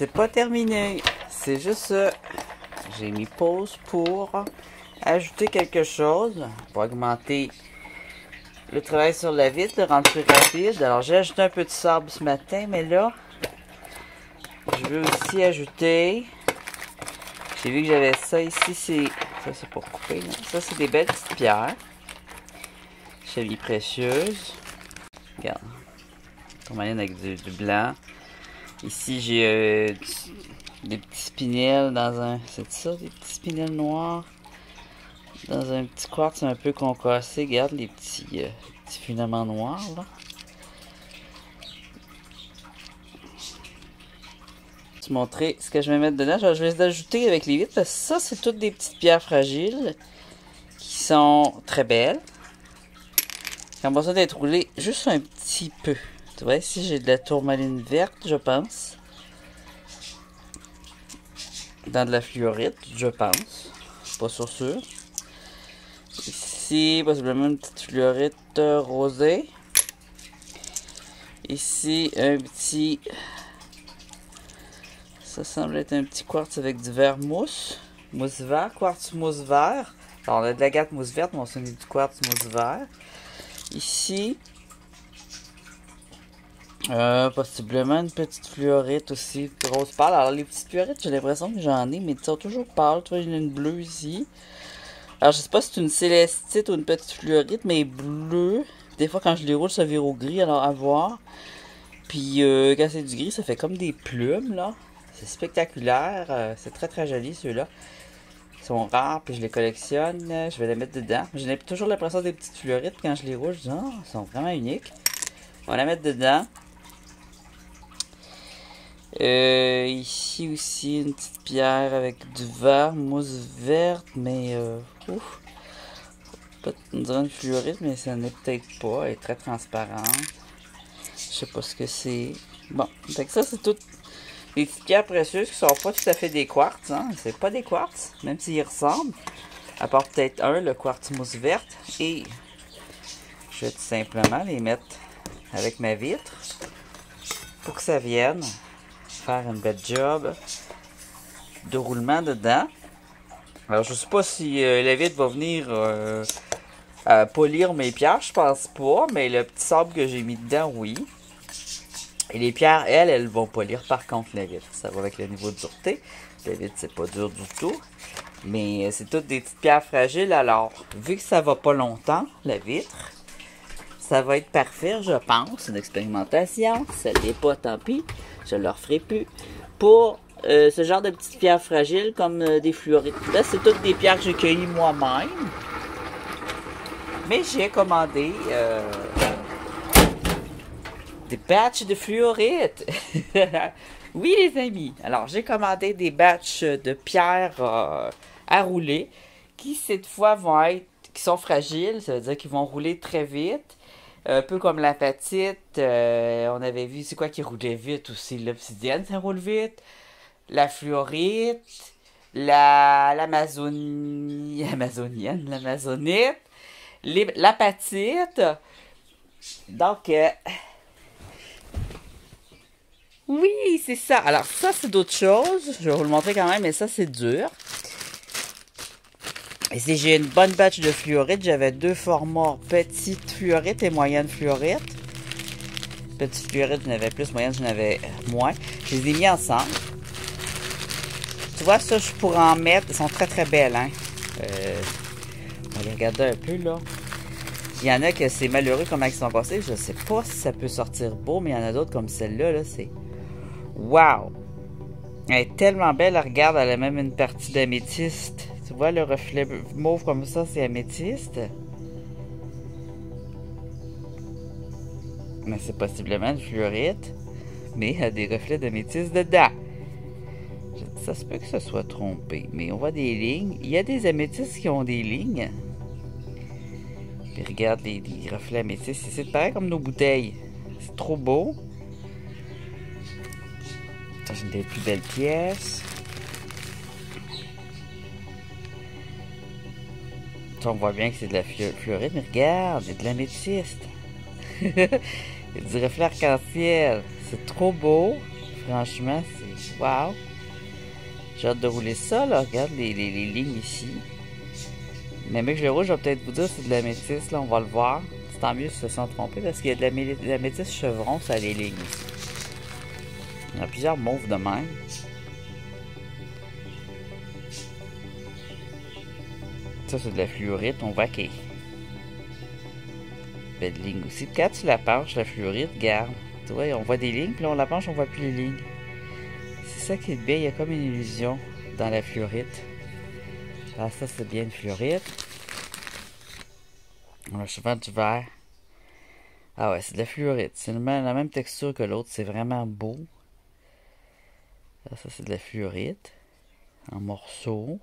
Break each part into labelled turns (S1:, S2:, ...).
S1: c'est pas terminé. C'est juste ça. J'ai mis pause pour ajouter quelque chose pour augmenter le travail sur la vitre, le rendre plus rapide. Alors j'ai ajouté un peu de sable ce matin, mais là, je veux aussi ajouter. J'ai vu que j'avais ça ici, ça c'est pour couper. Là. Ça c'est des belles petites pierres. Chevilles précieuses. Regarde. Tourmaline avec du blanc. Ici j'ai des petits spinels dans un... C'est ça, des petits spinels noirs? Dans un petit quartz un peu concassé. Regarde les petits filaments noirs là. Je vais te montrer ce que je vais mettre dedans. Je vais les ajouter avec les vitres parce que ça c'est toutes des petites pierres fragiles qui sont très belles. Qui ont besoin d'être roulées juste un petit peu. Tu vois, ici j'ai de la tourmaline verte, je pense. Dans de la fluorite, je pense. Pas sûr. Ici, possiblement une petite fluorite rosée. Ici, un petit... Ça semble être un petit quartz avec du verre mousse. Mousse vert, quartz mousse vert. Alors, on a de l'agate mousse verte, mais on s'est mis du quartz mousse vert. Ici, possiblement une petite fluorite aussi, rose pâle. Alors, les petites fluorites, j'ai l'impression que j'en ai, mais ils sont toujours pâles. Tu vois, il y en a une bleue ici. Alors, je sais pas si c'est une célestite ou une petite fluorite, mais bleue. Des fois, quand je les roule, ça vire au gris, alors à voir. Puis, quand c'est du gris, ça fait comme des plumes, là. C'est spectaculaire. C'est très, très joli, ceux-là. Ils sont rares, puis je les collectionne. Je vais les mettre dedans. J'ai toujours l'impression des petites fluorites. Quand je les roule, je dis, oh, ils sont vraiment uniques. On va la mettre dedans. Ici aussi, une petite pierre avec du verre, mousse verte, mais ouf. On dirait une fluorite, mais ça n'est peut-être pas. Elle est très transparente. Je sais pas ce que c'est. Bon, fait que ça, c'est toutes des petites pierres précieuses qui sont pas tout à fait des quartz. Hein. C'est pas des quartz, même s'ils ressemblent. À part peut-être le quartz mousse verte. Et je vais tout simplement les mettre avec ma vitre pour que ça vienne faire une belle job de roulement dedans. Alors, je sais pas si la vitre va venir polir mes pierres, je pense pas, mais le petit sable que j'ai mis dedans, oui. Et les pierres, elles vont polir par contre la vitre. Ça va avec le niveau de dureté. La vitre, c'est pas dur du tout. Mais c'est toutes des petites pierres fragiles. Alors, vu que ça va pas longtemps, la vitre, ça va être parfait, je pense. Une expérimentation. Si ça l'est pas, tant pis. Je le referai plus. Pour ce genre de petites pierres fragiles, comme des fluorites. Là, c'est toutes des pierres que j'ai cueillies moi-même. Mais j'ai commandé des batchs de fluorites. Oui, les amis. Alors, j'ai commandé des batchs de pierres à rouler qui, cette fois, qui sont fragiles. Ça veut dire qu'ils vont rouler très vite. Un peu comme l'apatite. On avait vu, c'est quoi qui roulait vite aussi? L'obsidienne, ça roule vite. La fluorite. L'amazonite. L'apatite. Donc, oui, c'est ça. Alors, ça, c'est d'autres choses. Je vais vous le montrer quand même, mais ça, c'est dur. Et si j'ai une bonne batch de fluorite, j'avais deux formats, petite fluorite et moyenne fluorite. Petite fluorite, j'en avais plus, moyenne, j'en avais moins. Je les ai mis ensemble. Tu vois, ça, je pourrais en mettre. Elles sont très, très belles, hein. On va les regarder un peu, là. Il y en a que c'est malheureux comment ils sont passés. Je sais pas si ça peut sortir beau, mais il y en a d'autres comme celle-là, là, c'est... Wow! Elle est tellement belle, regarde, elle a même une partie d'améthyste. Tu vois, le reflet mauve comme ça, c'est améthyste. Mais c'est possiblement une fluorite. Mais elle a des reflets d'améthyste dedans. Ça se peut que ça soit trompé. Mais on voit des lignes. Il y a des améthystes qui ont des lignes. Puis regarde les reflets améthystes. C'est pareil comme nos bouteilles. C'est trop beau. Ça, c'est une des plus belles pièces. Ça, on voit bien que c'est de la fluorite, mais regarde, il y a de l'améthyste. Il y a du reflet arc-en-ciel. C'est trop beau. Franchement, c'est Wow! J'ai hâte de rouler ça, là. Regarde les lignes ici. Mais mec, je le roule, je vais peut-être vous dire c'est de la métisse, là, on va le voir. C'est tant mieux si se sont trompés parce qu'il y a de la métisse chevron, ça a les lignes ici. Il y a plusieurs mauves de même. Ça, c'est de la fluorite, on voit qu'il y a belle ligne aussi. Quand tu la penches, la fluorite, regarde. Tu vois, on voit des lignes, puis là, on la penche, on voit plus les lignes. C'est ça qui est bien, il y a comme une illusion dans la fluorite. Ah, ça, c'est bien une fluorite. On a souvent du vert. Ah ouais, c'est de la fluorite. C'est la même texture que l'autre, c'est vraiment beau. Là, ça, c'est de la fluorite. En morceaux.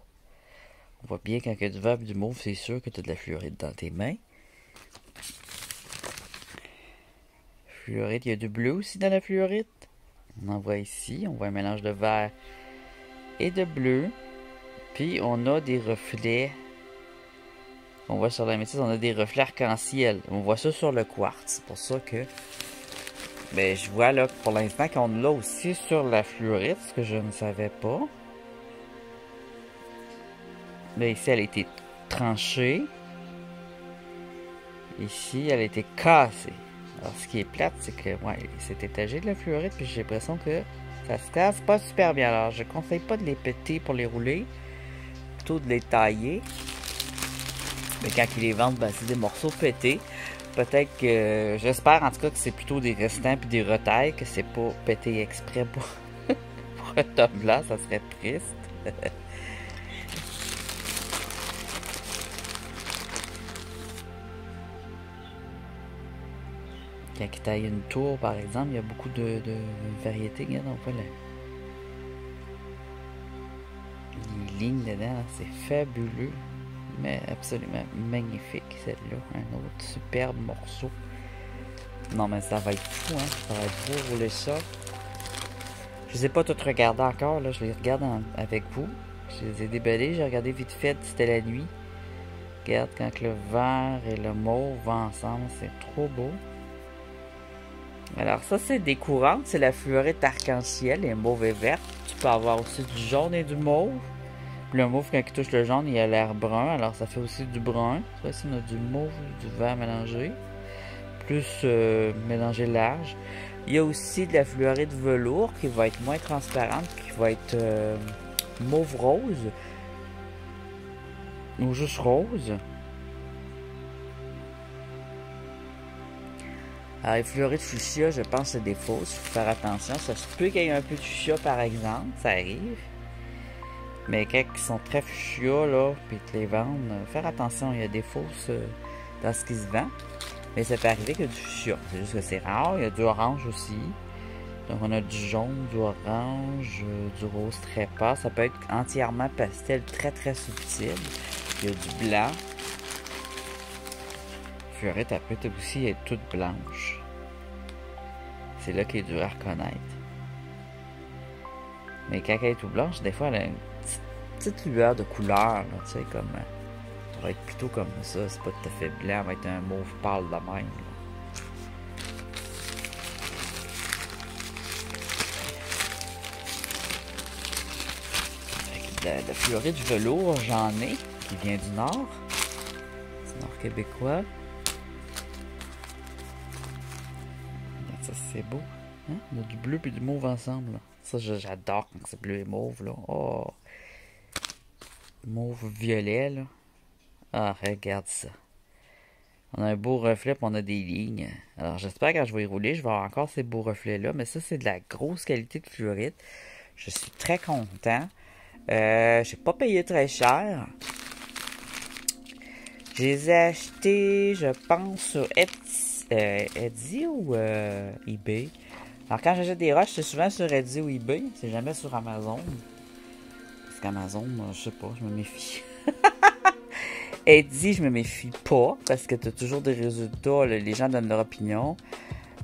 S1: On voit bien quand il y a du vert et du mauve, c'est sûr que tu as de la fluorite dans tes mains. Fluorite, il y a du bleu aussi dans la fluorite. On en voit ici, on voit un mélange de vert et de bleu. Puis on a des reflets. On voit sur la métisse, on a des reflets arc-en-ciel. On voit ça sur le quartz. C'est pour ça que ben, je vois là pour l'instant qu'on l'a aussi sur la fluorite, ce que je ne savais pas. Là, ici, elle a été tranchée. Ici, elle a été cassée. Alors, ce qui est plate, c'est que ouais, c'est étagé de la fluorite, puis j'ai l'impression que ça se casse pas super bien. Alors, je conseille pas de les péter pour les rouler, plutôt de les tailler. Mais quand ils les vendent, ben, c'est des morceaux pétés. Peut-être que, j'espère en tout cas que c'est plutôt des restants puis des retailles, que c'est pas pété exprès pour, pour un top blanc, ça serait triste. Quand ils taillent une tour, par exemple, il y a beaucoup de variétés. Regarde, on voit les lignes dedans, c'est fabuleux. Mais absolument magnifique, celle-là. Un autre superbe morceau. Non, mais ça va être fou, hein. Ça va être beau rouler ça. Je les ai pas toutes regardées encore, là. Je les regarde avec vous. Je les ai déballés. J'ai regardé vite fait, c'était la nuit. Regarde, quand le vert et le mauve vont ensemble, c'est trop beau. Alors ça, c'est des courantes. C'est la fluorite arc-en-ciel et mauve et verte. Tu peux avoir aussi du jaune et du mauve. Le mauve, quand il touche le jaune, il a l'air brun. Alors, ça fait aussi du brun. Ça, ici, on a du mauve et du vert mélangé. Plus mélangé large. Il y a aussi de la fluorite velours qui va être moins transparente, qui va être mauve rose. Ou juste rose. Alors, les fluorites fuchsia, je pense que c'est des fausses. Il faut faire attention. Ça se peut qu'il y ait un peu de fuchsia, par exemple. Ça arrive. Mais quand ils sont très fuchsia, là, puis te les vendent, faire attention, il y a des fausses dans ce qui se vend. Mais ça peut arriver qu'il y a du fuchsia. C'est juste que c'est rare. Il y a du orange aussi. Donc on a du jaune, du orange, du rose très pâle. Ça peut être entièrement pastel, très très subtil. Il y a du blanc. La fluorite, elle peut aussi être toute blanche. C'est là qu'il est dur à reconnaître. Mais quand elle est toute blanche, des fois, elle a une petite lueur de couleur, tu sais, comme... ça va être plutôt comme ça, c'est pas tout à fait blanc, ça va être un mauve pâle de même, là. De fluorite du velours, j'en ai, qui vient du nord. C'est nord québécois. Regarde ça, c'est beau. Hein? On a du bleu et du mauve ensemble, là. Ça, j'adore quand c'est bleu et mauve, là. Oh! Mauve violet, là. Ah, regarde ça. On a un beau reflet, puis on a des lignes. Alors, j'espère que quand je vais y rouler, je vais avoir encore ces beaux reflets-là. Mais ça, c'est de la grosse qualité de fluorite. Je suis très content. J'ai pas payé très cher. Je les ai achetés, je pense, sur Etsy ou eBay. Alors, quand j'achète des roches, c'est souvent sur Etsy ou eBay. C'est jamais sur Amazon. Parce qu'Amazon, je sais pas, je me méfie. Etsy, je me méfie pas. Parce que tu as toujours des résultats. Là, les gens donnent leur opinion.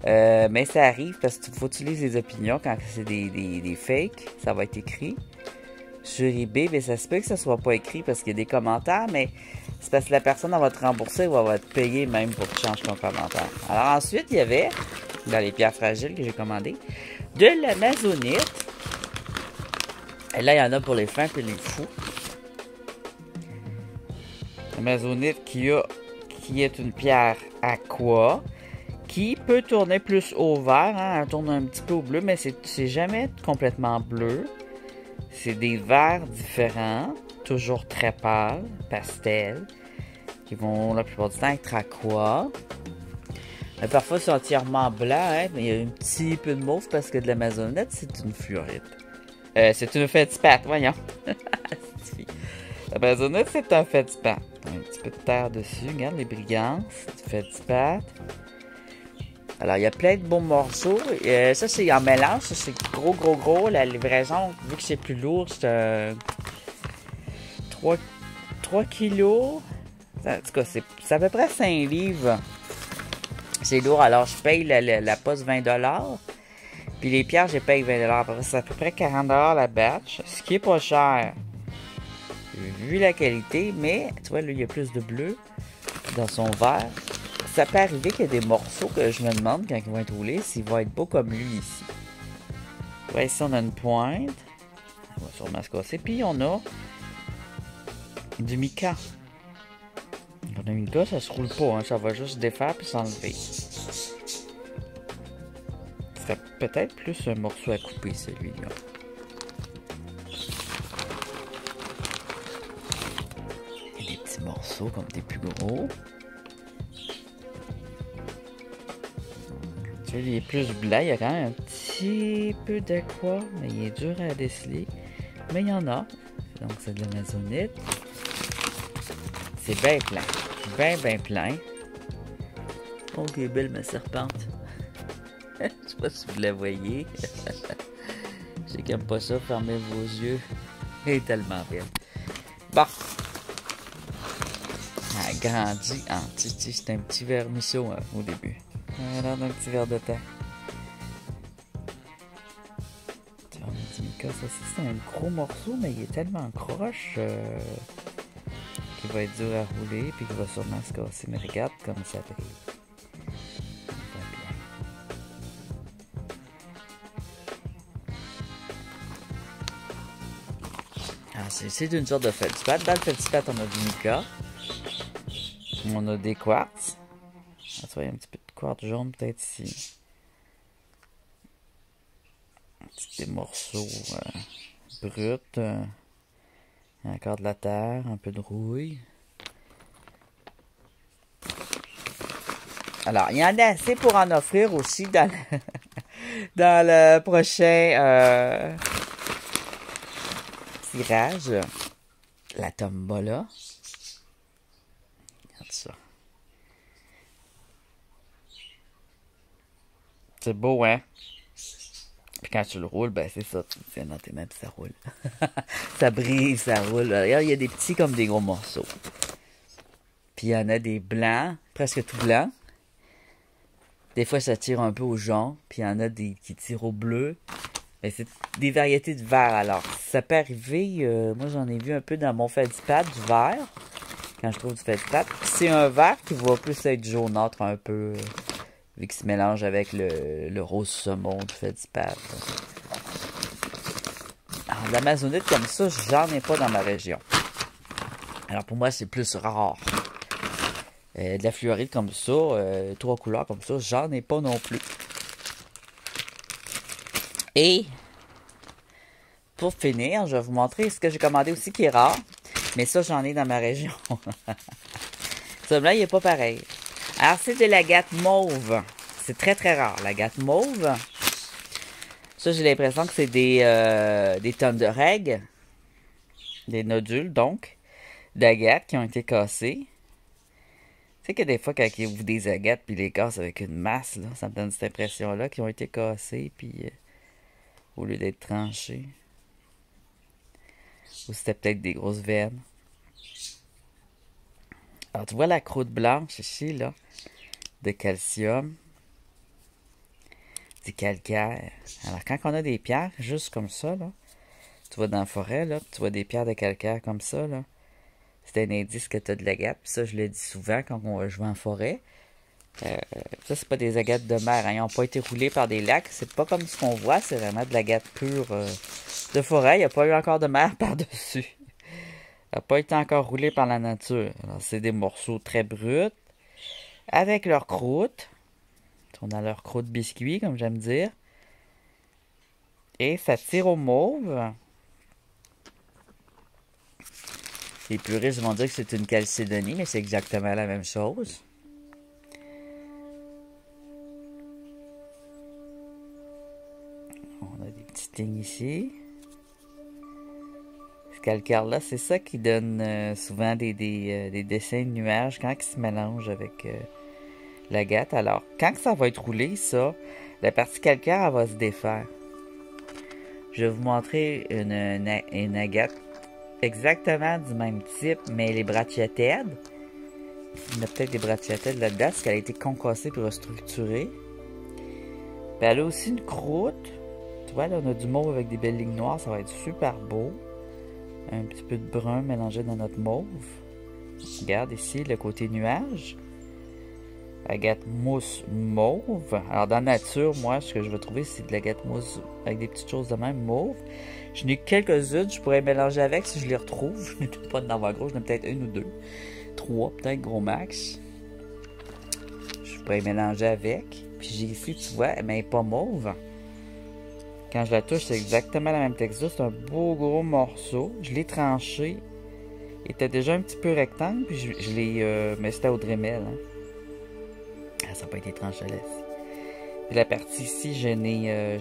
S1: Mais ça arrive parce qu'il faut utiliser les opinions quand c'est des fakes. Ça va être écrit. Sur eBay, mais ça se peut que ça soit pas écrit parce qu'il y a des commentaires, mais c'est parce que la personne elle va te rembourser ou elle va te payer même pour que tu changes ton commentaire. Alors ensuite, il y avait, dans les pierres fragiles que j'ai commandées, de l'amazonite. Et là, il y en a pour les fins et les fous. Amazonite qui est une pierre aqua, qui peut tourner plus au vert, hein, elle tourne un petit peu au bleu, mais c'est jamais complètement bleu. C'est des verts différents, toujours très pâles, pastel, qui vont la plupart du temps être aqua. Mais parfois c'est entièrement blanc, hein, mais il y a un petit peu de mauve parce que de l'amazonite, c'est une fluorite. C'est une feldspathe, voyons. L'amazonite, c'est un feldspathe. Un petit peu de terre dessus, regarde les brigances, du feldspathe. Alors, il y a plein de beaux morceaux. Ça, c'est en mélange. Ça, c'est gros. La livraison, vu que c'est plus lourd, c'est 3 kilos. En tout cas, c'est à peu près 5 livres. C'est lourd. Alors, je paye la poste 20$. Puis les pierres, je paye 20$. C'est à peu près 40$ la batch. Ce qui est pas cher. Vu la qualité. Mais, tu vois, là, il y a plus de bleu dans son verre. Ça peut arriver qu'il y ait des morceaux que je me demande quand ils vont être roulés s'ils vont être beaux comme lui ici. Ouais, ici on a une pointe. On va sûrement se casser. Puis on a du mica. On a du mica, ça se roule pas. Hein. Ça va juste défaire puis s'enlever. C'est peut-être plus un morceau à couper celui-là. Il y a des petits morceaux comme des plus gros. Il est plus blanc, il y a quand même un petit peu d'aqua, mais il est dur à déceler. Mais il y en a. Donc c'est de l'amazonite. C'est bien plein. Bien plein. Oh, qui est belle ma serpente. Je sais pas si vous la voyez. Je sais qu'elle n'aime pas ça, fermez vos yeux. Elle est tellement belle. Bon. Elle a grandi en titi. C'est un petit vermisseau hein, au début. Elle a l'air d'un petit verre de terre. Ça, c'est un gros morceau, mais il est tellement croche qu'il va être dur à rouler puis qu'il va sûrement se casser. Mais regarde comme ça brille. Ah, c'est une sorte de feldspathe. Dans le feldspathe, on a du mica. On a des quartz. Ah, tu vois, il y a un petit peu de quartz jaune peut-être ici. Des morceaux bruts. Encore de la terre, un peu de rouille. Alors, il y en a assez pour en offrir aussi dans dans le prochain tirage. La tombola. Regarde ça. C'est beau, hein? Puis quand tu le roules, ben c'est ça, tu le tiens dans tes mains puis ça roule. Ça brise, ça roule. Regarde, il y a des petits comme des gros morceaux. Puis il y en a des blancs, presque tout blancs. Des fois, ça tire un peu au jaune. Puis il y en a des qui tirent au bleu. Mais c'est des variétés de vert. Alors, ça peut arriver, moi j'en ai vu un peu dans mon feldspathe du vert. Quand je trouve du feldspathe. C'est un vert qui va plus être jaunâtre un peu. Vu qu'il se mélange avec le rose saumon du feldspathe. Alors, de l'amazonite comme ça, j'en ai pas dans ma région. Alors, pour moi, c'est plus rare. De la fluorite comme ça, 3 couleurs comme ça, j'en ai pas non plus. Et, pour finir, je vais vous montrer ce que j'ai commandé aussi qui est rare. Mais ça, j'en ai dans ma région. Celui-là, il n'est pas pareil. Alors, c'est de l'agate mauve. C'est très, très rare, l'agate mauve. Ça, j'ai l'impression que c'est des tonnes de règles. Des nodules, donc, d'agate qui ont été cassés. Tu sais que des fois, quand ils ouvrent des agates puis les cassent avec une masse, là, ça me donne cette impression-là qu'ils ont été cassés puis au lieu d'être tranchés. Ou c'était peut-être des grosses veines. Alors, tu vois la croûte blanche ici, là, de calcium. Du calcaire. Alors, quand on a des pierres, juste comme ça, là, tu vas dans la forêt, là, tu vois des pierres de calcaire comme ça, là, c'est un indice que tu as de l'agate. Puis ça, je le dis souvent quand on va jouer en forêt. Ça, c'est pas des agates de mer, hein. Ils n'ont pas été roulés par des lacs. C'est pas comme ce qu'on voit, c'est vraiment de l'agate pure de forêt. Il n'y a pas eu encore de mer par-dessus. Il n'a pas été encore roulé par la nature. Alors, c'est des morceaux très bruts, avec leur croûte. Ils sont dans leur croûte biscuit, comme j'aime dire. Et ça tire au mauve. Les puristes vont dire que c'est une chalcédonie, mais c'est exactement la même chose. On a des petites lignes ici. Ce calcaire-là, c'est ça qui donne souvent des dessins de nuages quand ils se mélangent avec l'agate. Alors, quand ça va être roulé, ça, la partie calcaire, elle va se défaire. Je vais vous montrer une agate exactement du même type, mais les brachyatèdes. Il y a peut-être des brachyatèdes là-dedans, parce qu'elle a été concassée puis restructurée. Puis elle a aussi une croûte. Tu vois, là, on a du mauve avec des belles lignes noires, ça va être super beau. Un petit peu de brun mélangé dans notre mauve. Regarde ici le côté nuage. Agate mousse mauve. Alors dans la nature, moi, ce que je veux trouver, c'est de l'agate mousse avec des petites choses de même mauve. Je n'ai quelques-unes, je pourrais mélanger avec si je les retrouve. Je n'ai pas d'en avoir gros, j'en ai peut-être une ou deux. 3, peut-être gros max. Je pourrais mélanger avec. Puis j'ai ici, tu vois, elle n'est pas mauve. Quand je la touche, c'est exactement la même texture. C'est un beau gros morceau. Je l'ai tranché. Il était déjà un petit peu rectangle, puis je l'ai... mais c'était au Dremel, hein. Ah, ça n'a pas été tranché là. Puis la partie ici, je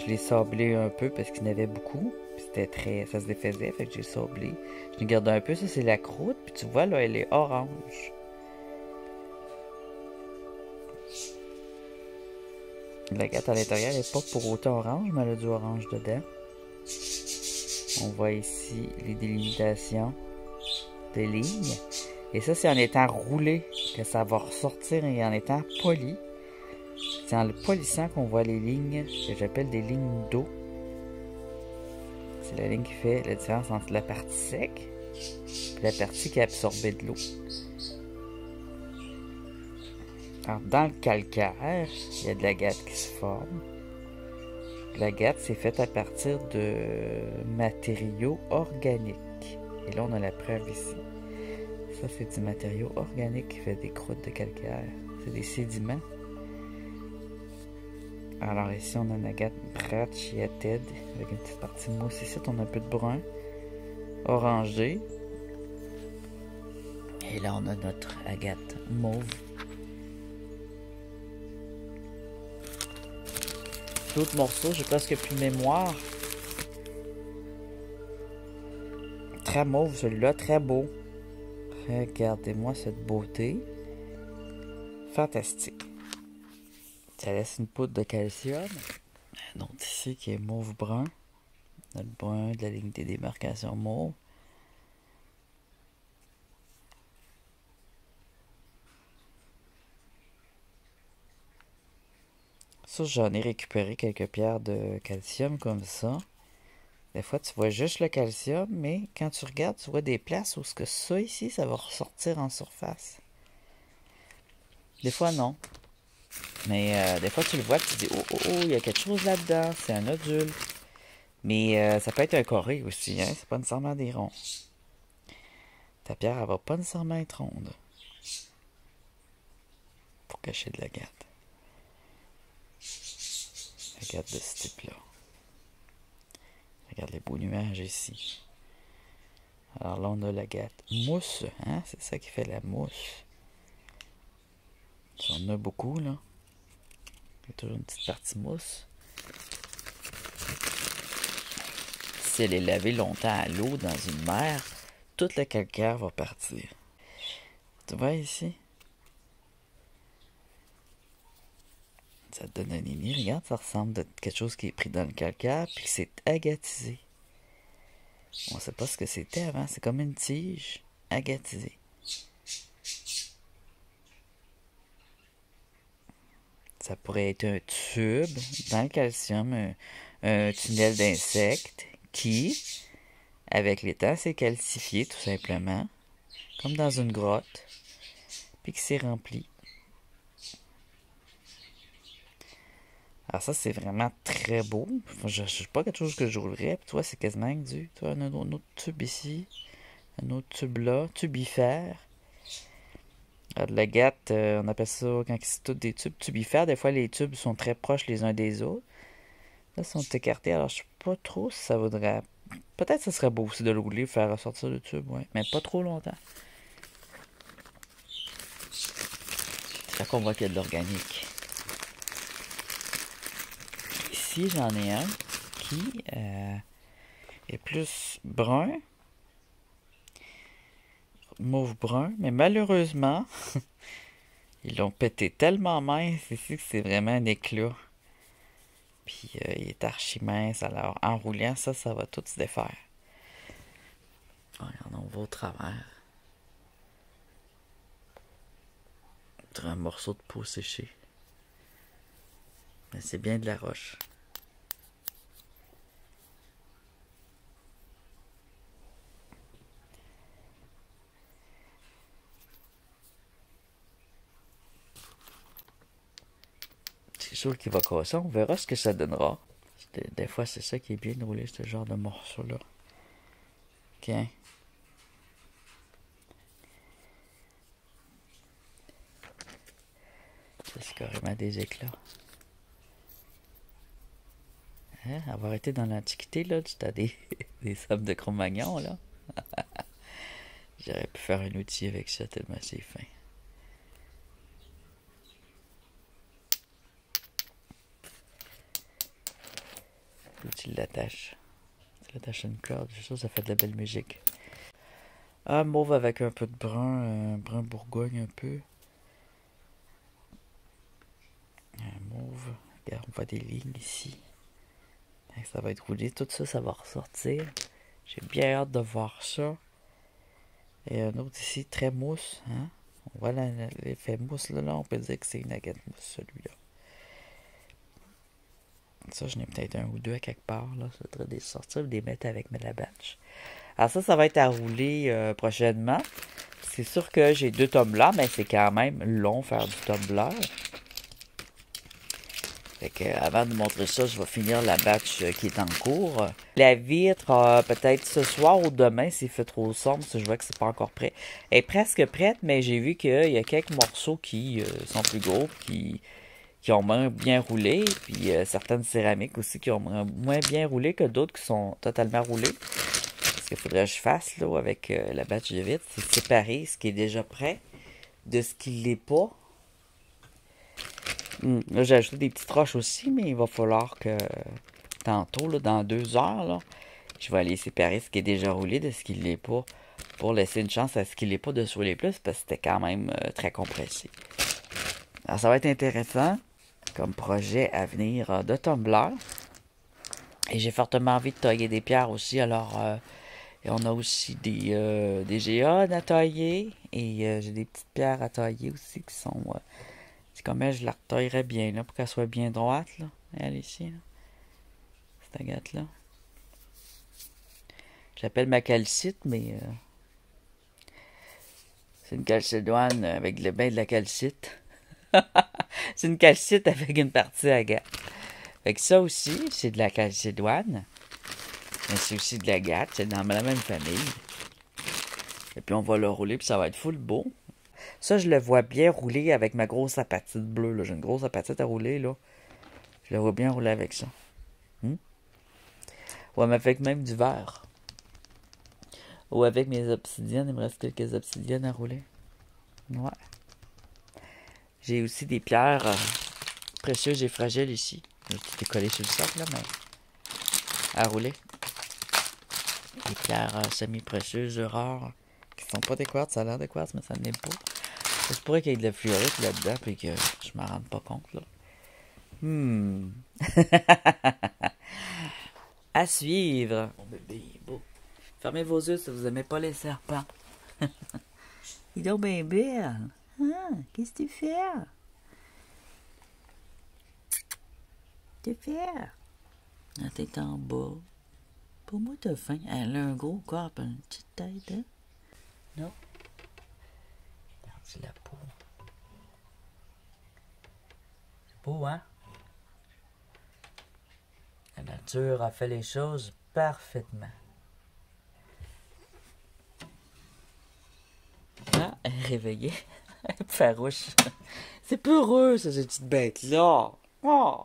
S1: l'ai sablé un peu parce qu'il y en avait beaucoup. Puis c'était très... ça se défaisait, fait que j'ai sablé. Je l'ai gardé un peu, ça c'est la croûte. Puis tu vois, là, elle est orange. La gâte à l'intérieur n'est pas pour autant orange, mais elle a du orange dedans. On voit ici les délimitations des lignes. Et ça, c'est en étant roulé que ça va ressortir et en étant poli. C'est en le polissant qu'on voit les lignes que j'appelle des lignes d'eau. C'est la ligne qui fait la différence entre la partie sec et la partie qui a absorbé de l'eau. Alors, dans le calcaire, il y a de l'agate qui se forme. L'agate, c'est faite à partir de matériaux organiques. Et là, on a la preuve ici. Ça, c'est du matériau organique qui fait des croûtes de calcaire. C'est des sédiments. Alors ici, on a une agate brachyatède avec une petite partie mousse. Ici, on a un peu de brun, orangé. Et là, on a notre agate mauve. D'autres morceaux, j'ai presque plus de mémoire. Très mauve, celui-là, très beau. Regardez-moi cette beauté. Fantastique. Ça laisse une poudre de calcium. Un autre ici qui est mauve-brun. On a le brun de la ligne des démarcations mauve. Ça, j'en ai récupéré quelques pierres de calcium comme ça. Des fois, tu vois juste le calcium, mais quand tu regardes, tu vois des places où ce que ça ici, ça va ressortir en surface. Des fois, non. Mais des fois, tu le vois, tu te dis, oh, il y a quelque chose là-dedans, c'est un nodule. Mais ça peut être un carré aussi, hein, c'est pas nécessairement des ronds. Ta pierre, elle va pas nécessairement être ronde. Pour cacher de l'agate. Agate de ce type-là. Regarde les beaux nuages ici. Alors là, on a l'agate mousse, hein, c'est ça qui fait la mousse. Si on en a beaucoup, là. Il y a toujours une petite partie mousse. Si elle est lavée longtemps à l'eau dans une mer, tout le calcaire va partir. Tu vois ici? Ça te donne un émi. Regarde, ça ressemble à quelque chose qui est pris dans le calcaire puis c'est agatisé. On ne sait pas ce que c'était avant. C'est comme une tige agatisée. Ça pourrait être un tube dans le calcium, un tunnel d'insectes qui, avec le temps, s'est calcifié tout simplement, comme dans une grotte, puis qui s'est rempli. Alors ça, c'est vraiment très beau. Je ne sais pas quelque chose que je roulerais. Puis toi, c'est quasiment du... Tu vois, un autre tube ici. Un autre tube là. Tubifère. Alors, de la gâte, on appelle ça, quand c'est tous des tubes tubifères, des fois, les tubes sont très proches les uns des autres. Là, ils sont écartés. Alors, je sais pas trop si ça vaudrait... Peut-être que ça serait beau aussi de le rouler, faire ressortir le tube, ouais. Mais pas trop longtemps. C'est là qu'on voit qu'il y a de l'organique. Ici, j'en ai un qui est plus brun. Mauve brun. Mais malheureusement, ils l'ont pété tellement mince ici que c'est vraiment un éclat. Puis il est archi mince. Alors, en roulant, ça va tout se défaire. Regarde, on va au travers. Un morceau de peau séchée. Mais c'est bien de la roche. C'est sûr qu'il va casser. On verra ce que ça donnera. Des fois, c'est ça qui est bien de rouler, ce genre de morceau-là. Ok. Ça, c'est carrément des éclats. Hein? Avoir été dans l'Antiquité, là, tu as des sables de Cro-Magnon, là. J'aurais pu faire un outil avec ça tellement c'est fin. Là, tu l'attaches. Tu l'attaches à une corde. Je suis sûr que ça fait de la belle musique. Ah, mauve avec un peu de brun. Brun bourgogne un peu. Un mauve. Regarde, on voit des lignes ici. Ça va être roulé. Tout ça, ça va ressortir. J'ai bien hâte de voir ça. Et un autre ici, très mousse. Hein? On voit l'effet mousse là, on peut dire que c'est une agate mousse celui-là. Ça, j'en ai peut-être un ou deux à quelque part. Là. Ça devrait les sortir ou les mettre avec la batch. Alors ça va être à rouler prochainement. C'est sûr que j'ai 2 tumblers, mais c'est quand même long faire du tumbler. Fait que, avant de montrer ça, je vais finir la batch qui est en cours. La vitre, peut-être ce soir ou demain, s'il fait trop sombre, parce que je vois que c'est pas encore prêt. Elle est presque prête, mais j'ai vu qu'il y a quelques morceaux qui sont plus gros, qui ont moins bien roulé, puis certaines céramiques aussi qui ont moins bien roulé que d'autres qui sont totalement roulées. Ce qu'il faudrait que je fasse là, avec la batch de vitre, c'est séparer ce qui est déjà prêt de ce qui ne l'est pas. Là, j'ai ajouté des petites roches aussi, mais il va falloir que tantôt, là, dans 2 heures, là, je vais aller séparer ce qui est déjà roulé de ce qui ne l'est pas pour laisser une chance à ce qui ne l'est pas de se rouler plus parce que c'était quand même très compressé. Alors, ça va être intéressant comme projet à venir de tumbler. Et j'ai fortement envie de tailler des pierres aussi. Alors, on a aussi des géodes à tailler. Et j'ai des petites pierres à tailler aussi qui sont... c'est comme elle, je la retaillerais bien là, pour qu'elle soit bien droite. Là. Elle ici. Là. Cette agate-là. J'appelle ma calcite, mais... c'est une calcédoine avec le bain de la calcite. C'est une calcite avec une partie agate. Fait que ça aussi, c'est de la calcédoine. Mais c'est aussi de l'agate. C'est dans la même famille. Et puis on va le rouler, puis ça va être full beau. Ça, je le vois bien rouler avec ma grosse apatite bleue. J'ai une grosse apatite à rouler, là. Je le vois bien rouler avec ça. Ou avec même du verre. Ou avec mes obsidiennes. Il me reste quelques obsidiennes à rouler. Ouais. J'ai aussi des pierres précieuses et fragiles ici. Je vais tout collé sur le sac, là, mais à rouler. Des pierres semi-précieuses, rares, qui sont pas des quartz. Ça a l'air de quartz, mais ça n'est pas. Ça se pourrait qu'il y ait de la fluorite là-dedans, puis que je m'en rende pas compte, là. À suivre. Mon bébé, il est beau. Fermez vos yeux si vous aimez pas les serpents. Il est donc bien belle. Qu'est-ce que tu fais? Tu fais? La tête en bas. Pour moi, t'as faim. Elle a un gros corps et une petite tête, hein? Non? Regarde, la peau. C'est beau, hein? nature a fait les choses parfaitement. Ah, elle est réveillée. Elle est farouche. C'est peureux, ça, cette petite bête-là. Oh!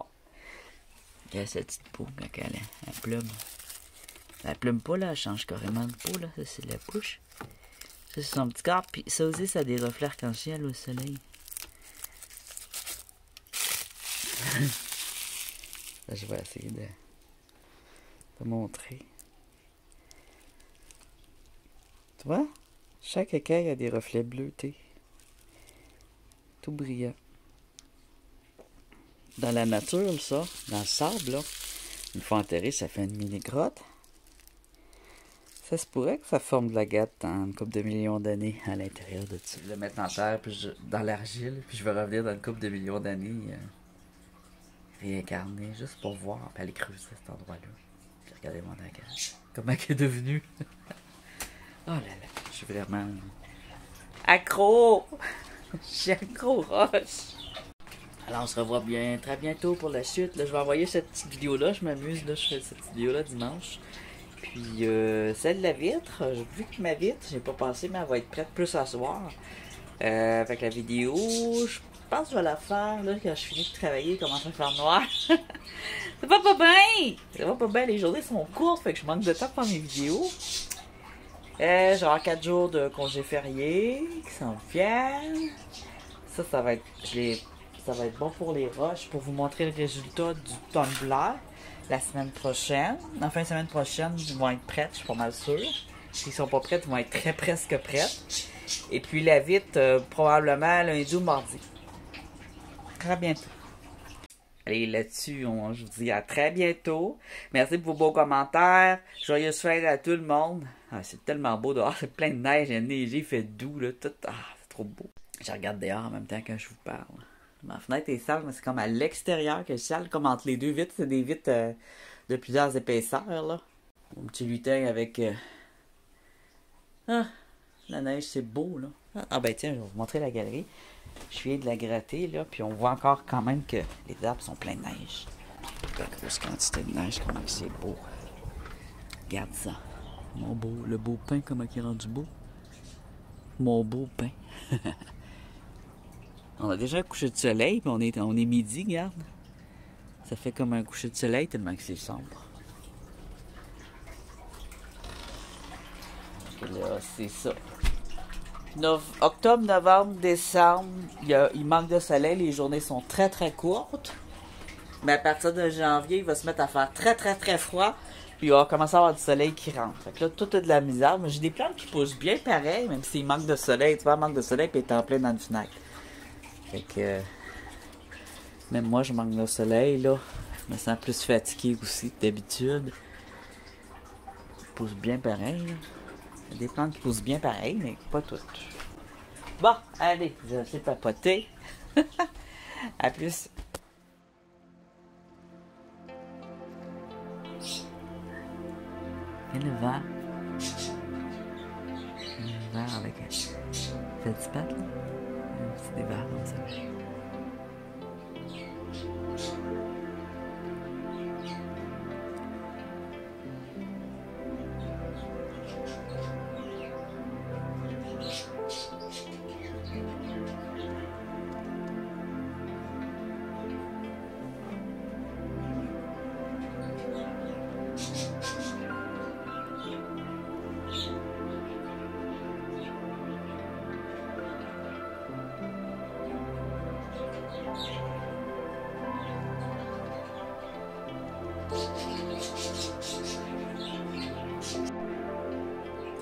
S1: Regarde cette petite peau, quand elle plume. Elle plume pas, là, elle change carrément de peau, là. Ça, c'est la bouche. Ça, c'est son petit corps. Puis ça aussi, ça a des reflets arc-en-ciel au soleil. Là, je vais essayer de montrer. Tu vois? Chaque écaille a des reflets bleutés. Tout brillant. Dans la nature, ça, dans le sable, là, une fois enterré, ça fait une mini-grotte. Ça se pourrait que ça forme de la gâte dans une couple de millions d'années à l'intérieur de ça. Je vais le mettre en terre, puis dans l'argile, puis je vais revenir dans une couple de millions d'années réincarné, juste pour voir, puis aller creuser cet endroit-là. Puis regarder mon agage. Comment il est devenu. Oh là là, je suis vraiment accro. Je suis accro roche. Alors on se revoit bien très bientôt pour la suite. Là, je vais envoyer cette petite vidéo-là. Je m'amuse, là, je fais cette petite vidéo-là dimanche. Puis celle de la vitre, vu que ma vitre, j'ai pas pensé, mais elle va être prête plus à soir. Avec la vidéo, je pense que je vais la faire là, quand je finis de travailler, commence à faire noir. Ça va pas bien! Ça va pas bien, les journées sont courtes, fait que je manque de temps pour faire mes vidéos. J'aurai 4 jours de congé férié qui s'en viennent. Ça va être ça va être bon pour les roches, pour vous montrer le résultat du tumbler la semaine prochaine. En fin de semaine prochaine, ils vont être prêts, je suis pas mal sûre. S'ils sont pas prêts, ils vont être presque prêts. Et puis la vitre, probablement lundi ou mardi. Très bientôt. Allez, là-dessus, je vous dis à très bientôt. Merci pour vos beaux commentaires. Joyeuse fête à tout le monde. Ah, c'est tellement beau dehors. C'est plein de neige, il a neigé, il fait doux. Là, tout. Ah, c'est trop beau. Je regarde dehors en même temps que je vous parle. Ma fenêtre est sale, mais c'est comme à l'extérieur que je sale. Comme entre les deux vitres. C'est des vitres de plusieurs épaisseurs. Là. Mon petit lutin avec... Ah, la neige, c'est beau. Là. Ah ben tiens, je vais vous montrer la galerie. Je viens de la gratter, là, puis on voit encore quand même que les arbres sont pleins de neige. La grosse quantité de neige, comment c'est beau. Regarde ça. Le beau pain, comment il est rendu beau. Mon beau pain. On a déjà un coucher de soleil, puis on est midi, regarde. Ça fait comme un coucher de soleil tellement que c'est sombre. Et là, c'est ça. Octobre, novembre, décembre, il manque de soleil, les journées sont très très courtes. Mais à partir de janvier, il va se mettre à faire très très très froid. Puis il va commencer à avoir du soleil qui rentre. Fait que là, tout est de la misère. Mais j'ai des plantes qui poussent bien pareil, même s'il manque de soleil. Tu vois, il manque de soleil, puis il est en plein dans une fenêtre. Fait que... même moi, je manque de soleil, là. Je me sens plus fatigué aussi que d'habitude. Ils poussent bien pareil, là. Il y a des plantes qui poussent bien pareil, mais pas toutes. Bon, allez, je vais papoter. À plus. Et le verre. Le verre avec un petit pat, là. C'est des verres comme ça.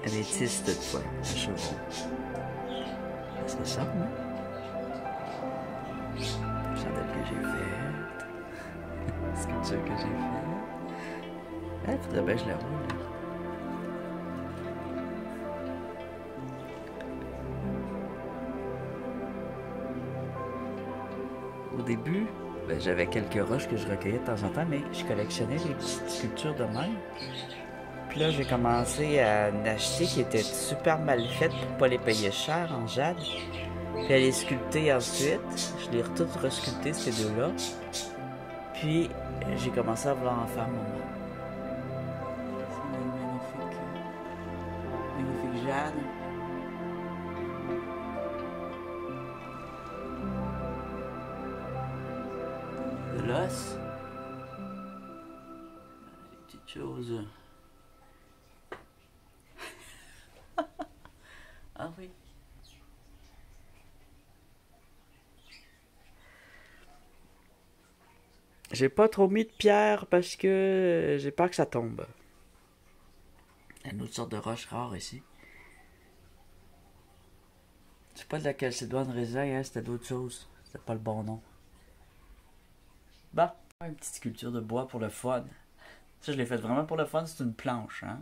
S1: Améthyste de toi, un chevron. C'est ça, non? Chandelle que j'ai faite. Sculpture que j'ai faite. Ah, faudrait bien que je la roule. Au début, ben, j'avais quelques roches que je recueillais de temps en temps, mais je collectionnais les petites sculptures de même. Puis là, j'ai commencé à en acheter qui étaient super mal faites pour pas les payer cher en jade. Puis à les sculpter ensuite. Je les ai toutes resculptées, ces deux-là. Puis j'ai commencé à vouloir en faire maman. C'est une magnifique jade. De l'os. Des petites choses. Ah oui. J'ai pas trop mis de pierre parce que j'ai peur que ça tombe. Il y a une autre sorte de roche rare ici. Je sais pas de la calcédoine raisin, hein, c'était d'autres choses. C'était pas le bon nom. Bon, une petite sculpture de bois pour le fun. Ça, je l'ai fait vraiment pour le fun, c'est une planche, hein.